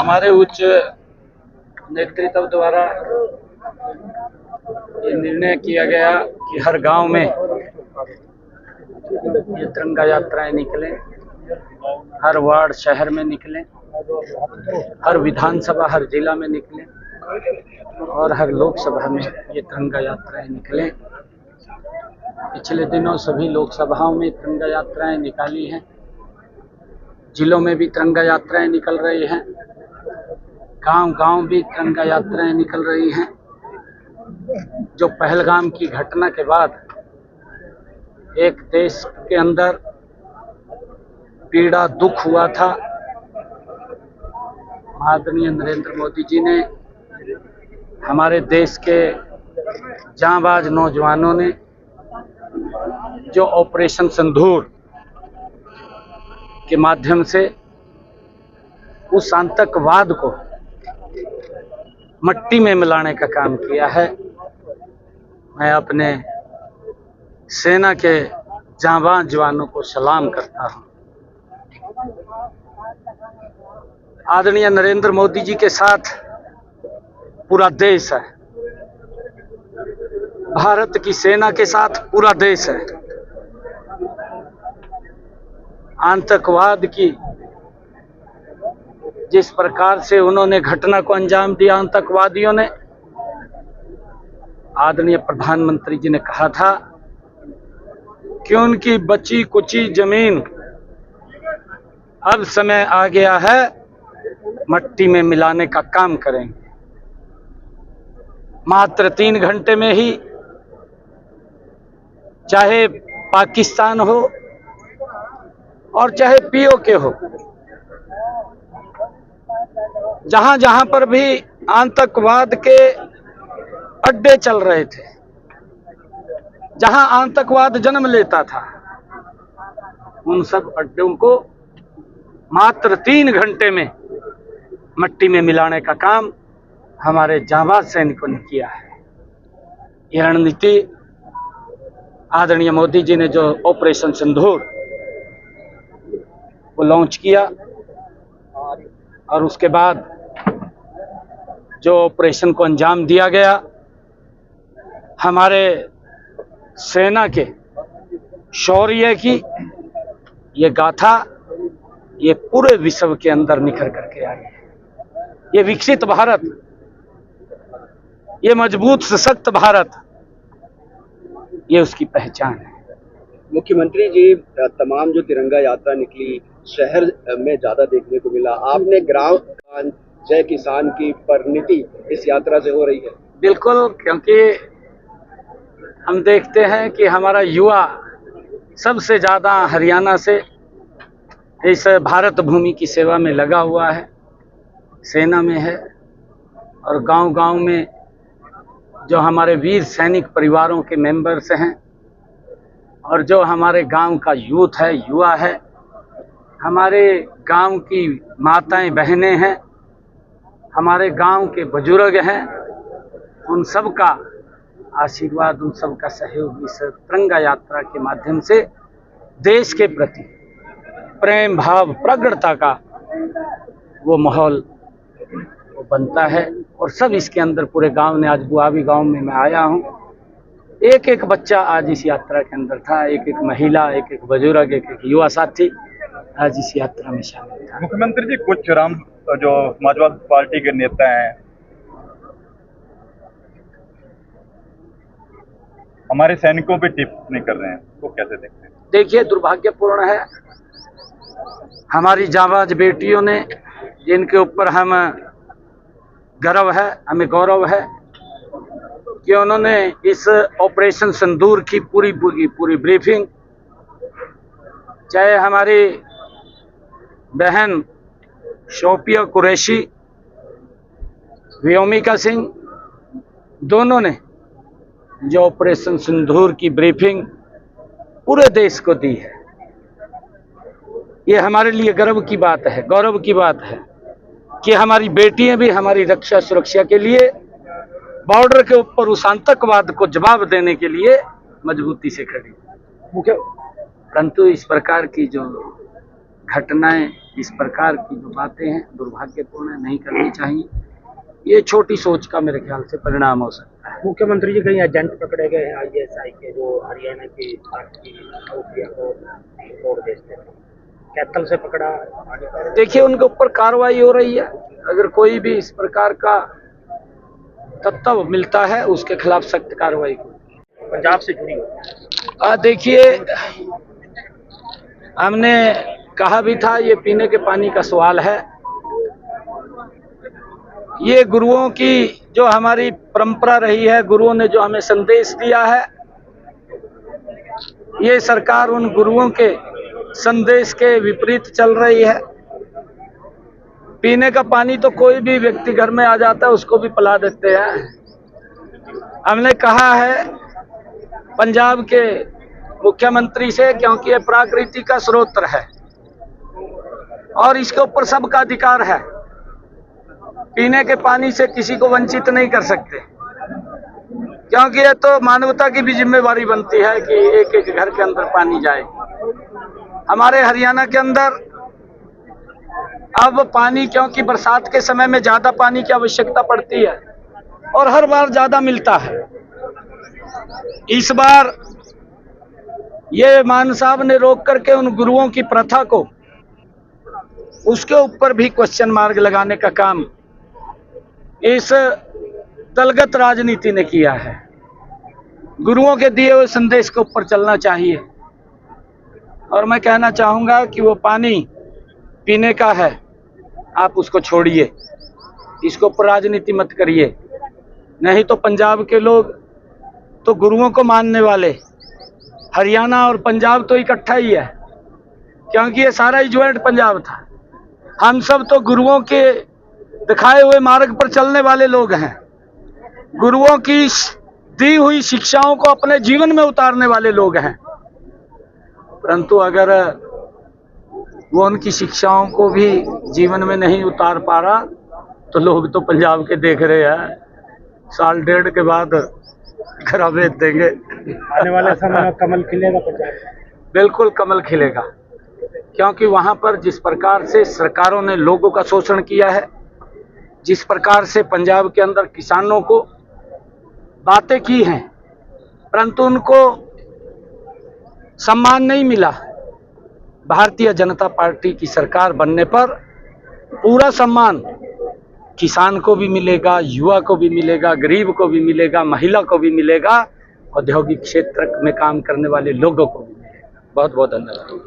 हमारे उच्च नेतृत्व द्वारा ये निर्णय किया गया कि हर गांव में ये तिरंगा यात्राएं निकलें, हर वार्ड शहर में निकलें, हर विधानसभा हर जिला में निकलें और हर लोकसभा में ये तिरंगा यात्राएं निकलें। पिछले दिनों सभी लोकसभाओं में तिरंगा यात्राएं निकाली हैं, जिलों में भी तिरंगा यात्राएं निकल रही हैं, गांव-गांव भी तिरंगा यात्राएं निकल रही हैं। जो पहलगाम की घटना के बाद एक देश के अंदर पीड़ा दुख हुआ था, आदरणीय नरेंद्र मोदी जी ने, हमारे देश के जांबाज नौजवानों ने जो ऑपरेशन सिंदूर के माध्यम से उस आतंकवाद को मट्टी में मिलाने का काम किया है, मैं अपने सेना के जांबाज जवानों को सलाम करता हूं। आदरणीय नरेंद्र मोदी जी के साथ पूरा देश है, भारत की सेना के साथ पूरा देश है। आतंकवाद की जिस प्रकार से उन्होंने घटना को अंजाम दिया, आतंकवादियों ने, आदरणीय प्रधानमंत्री जी ने कहा था कि उनकी बची कुची जमीन अब समय आ गया है, मट्टी में मिलाने का काम करेंगे। मात्र 3 घंटे में ही चाहे पाकिस्तान हो और चाहे पीओके हो, जहां जहां पर भी आतंकवाद के अड्डे चल रहे थे, जहां आतंकवाद जन्म लेता था, उन सब अड्डों को मात्र 3 घंटे में मट्टी में मिलाने का काम हमारे जांबाज सैनिकों ने किया है। यह रणनीति आदरणीय मोदी जी ने जो ऑपरेशन सिंदूर को लॉन्च किया और उसके बाद जो ऑपरेशन को अंजाम दिया गया, हमारे सेना के शौर्य की ये गाथा ये पूरे विश्व के अंदर निखर करके आई है। ये विकसित भारत, ये मजबूत सशक्त भारत, ये उसकी पहचान है। मुख्यमंत्री जी, तमाम जो तिरंगा यात्रा निकली शहर में ज्यादा देखने को मिला, आपने ग्राम जय किसान की परिणति इस यात्रा से हो रही है? बिल्कुल, क्योंकि हम देखते हैं कि हमारा युवा सबसे ज्यादा हरियाणा से इस भारत भूमि की सेवा में लगा हुआ है, सेना में है, और गांव-गांव में जो हमारे वीर सैनिक परिवारों के मेंबर्स हैं और जो हमारे गांव का यूथ है, युवा है, हमारे गांव की माताएं बहनें हैं, हमारे गांव के बुजुर्ग हैं, उन सब का आशीर्वाद, उन सब का सहयोग इस तिरंगा यात्रा के माध्यम से देश के प्रति प्रेम भाव प्रगाढ़ता का वो माहौल बनता है। और सब इसके अंदर पूरे गांव ने, आज बुआवी गांव में मैं आया हूं, एक एक बच्चा आज इस यात्रा के अंदर था, एक एक महिला, एक एक बुजुर्ग, एक एक युवा साथी आज इस यात्रा में शामिल था। मुख्यमंत्री जी, कुछ जो समाजवादी पार्टी के नेता हैं हमारे सैनिकों पे टिप्पणी कर रहे हैं, वो कैसे देखते हैं? देखिए, दुर्भाग्यपूर्ण है, हमारी जांबाज बेटियों ने, जिनके ऊपर हम गर्व है, हमें गौरव है कि उन्होंने इस ऑपरेशन सिंदूर की पूरी ब्रीफिंग, चाहे हमारी बहन शोपिया कुरैशी, व्योमिका सिंह, दोनों ने जो ऑपरेशन सिंदूर की ब्रीफिंग पूरे देश को दी है, ये हमारे लिए गर्व की बात है, गौरव की बात है कि हमारी बेटियां भी हमारी रक्षा सुरक्षा के लिए बॉर्डर के ऊपर उस आतंकवाद को जवाब देने के लिए मजबूती से खड़ी। परंतु इस प्रकार की जो घटनाएं इस प्रकार की जो बातें हैं दुर्भाग्यपूर्ण नहीं करनी चाहिए। ये छोटी सोच का मेरे ख्याल से परिणाम हो सकता है। मुख्यमंत्री जी कई एजेंट पकड़े गए हैं आईएसआई के जो हरियाणा की पार्टी नौकरियों को तोड़ देते हैं, कैथल से पकड़ा। देखिए उनके ऊपर कार्रवाई हो रही है। अगर कोई भी इस प्रकार का तत्व मिलता है उसके खिलाफ सख्त कार्रवाई होगी। पंजाब से जुड़ी हो। देखिए हमने कहा भी था ये पीने के पानी का सवाल है। ये गुरुओं की जो हमारी परंपरा रही है, गुरुओं ने जो हमें संदेश दिया है, ये सरकार उन गुरुओं के संदेश के विपरीत चल रही है। पीने का पानी तो कोई भी व्यक्ति घर में आ जाता है उसको भी पिला देते हैं। हमने कहा है पंजाब के मुख्यमंत्री से, क्योंकि ये प्राकृतिक का स्रोत है और इसके ऊपर सबका अधिकार है। पीने के पानी से किसी को वंचित नहीं कर सकते, क्योंकि ये तो मानवता की भी जिम्मेवारी बनती है कि एक एक घर के अंदर पानी जाए। हमारे हरियाणा के अंदर अब पानी, क्योंकि बरसात के समय में ज्यादा पानी की आवश्यकता पड़ती है और हर बार ज्यादा मिलता है। इस बार ये मान साहब ने रोक करके उन गुरुओं की प्रथा को, उसके ऊपर भी क्वेश्चन मार्क लगाने का काम इस दलगत राजनीति ने किया है। गुरुओं के दिए हुए संदेश के ऊपर चलना चाहिए। और मैं कहना चाहूंगा कि वो पानी पीने का है, आप उसको छोड़िए, इसके ऊपर राजनीति मत करिए। नहीं तो पंजाब के लोग तो गुरुओं को मानने वाले, हरियाणा और पंजाब तो इकट्ठा ही है, क्योंकि ये सारा ही ज्वाइंट पंजाब था। हम सब तो गुरुओं के दिखाए हुए मार्ग पर चलने वाले लोग हैं, गुरुओं की दी हुई शिक्षाओं को अपने जीवन में उतारने वाले लोग हैं। परंतु अगर वो उनकी शिक्षाओं को भी जीवन में नहीं उतार पा रहा तो लोग तो पंजाब के देख रहे हैं, साल डेढ़ के बाद घर भेज देंगे। आने वाले समय में कमल खिलेगा पंजाब? बिल्कुल कमल खिलेगा, क्योंकि वहां पर जिस प्रकार से सरकारों ने लोगों का शोषण किया है, जिस प्रकार से पंजाब के अंदर किसानों को बातें की हैं, परंतु उनको सम्मान नहीं मिला। भारतीय जनता पार्टी की सरकार बनने पर पूरा सम्मान किसान को भी मिलेगा, युवा को भी मिलेगा, गरीब को भी मिलेगा, महिला को भी मिलेगा, औद्योगिक क्षेत्र में काम करने वाले लोगों को भी मिलेगा। बहुत बहुत धन्यवाद।